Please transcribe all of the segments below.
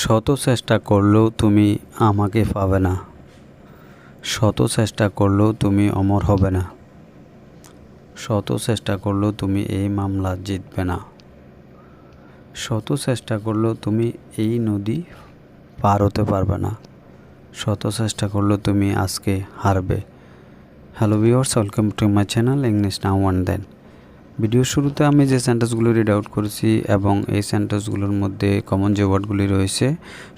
শত চেষ্টা করলেও তুমি আমাকে পাবে না। শত চেষ্টা করলেও তুমি অমর হবে না। শত চেষ্টা করলেও তুমি এই মামলা জিতবে না। শত চেষ্টা করলেও তুমি এই নদী পার হতে পারবে না। শত চেষ্টা করলেও তুমি আজকে হারবে। Hello viewers, welcome to my channel English now and then. ভিডিওর শুরুতে আমি যে সেন্টেন্সগুলো রিড আউট করেছি এবং এই সেন্টেন্সগুলোর মধ্যে কমন যে ওয়ার্ডগুলি রয়েছে,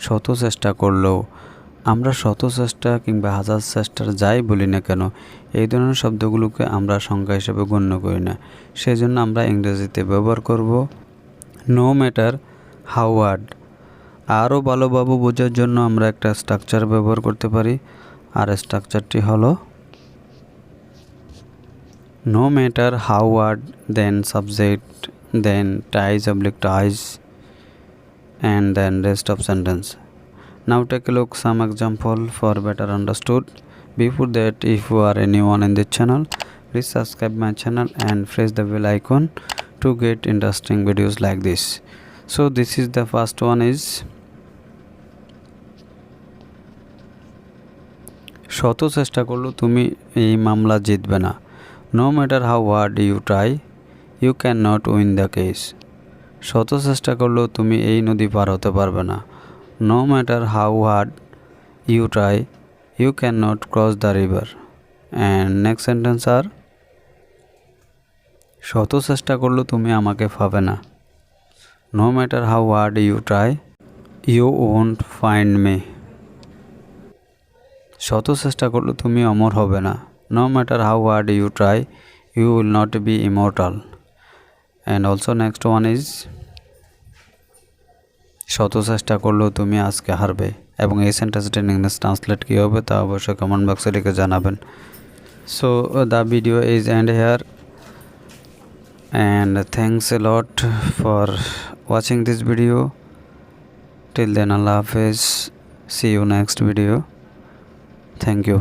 শত চেষ্টা করলেও, আমরা শত চেষ্টা কিংবা হাজার চেষ্টার যাই বলি না কেন, এই ধরনের শব্দগুলোকে আমরা সংখ্যা হিসেবে গণ্য করি না। সেই জন্য আমরা ইংরেজিতে ব্যবহার করব নো ম্যাটার হাউ হার্ড। আরও ভালোভাবে বোঝার জন্য আমরা একটা স্ট্রাকচার ব্যবহার করতে পারি, আর স্ট্রাকচারটি হলো no matter how hard, then subject, then ties oblique ties, and then rest of sentence. Now take a look some example for better understood. Before that, if you are anyone in this channel, please subscribe my channel and press the bell icon to get interesting videos like this. So this is the first one is শত চেষ্টা করলেও তুমি এই মামলা জিতবে না। No matter how hard you try, you cannot win the case. শত চেষ্টা করলেও তুমি এই নদী পার হতে পারবে না। No matter how hard you try, you cannot cross the river. And next sentence are শত চেষ্টা করলেও তুমি আমাকে পাবে না। No matter how hard you try, you won't find me. শত চেষ্টা করলেও তুমি অমর হবে না। No matter how hard you try, you will not be immortal. And also next one is শত চেষ্টা করলেও তুমি আজকে হারবে। এবং এই সেন্টেন্সটা ইংলিশ ট্রান্সলেট কী হবে তা অবশ্যই কমেন্ট বক্সে লিখে জানাবেন। So the video is end here, and thanks a lot for watching this video. Till then, Allah Hafiz. See you next video. Thank you.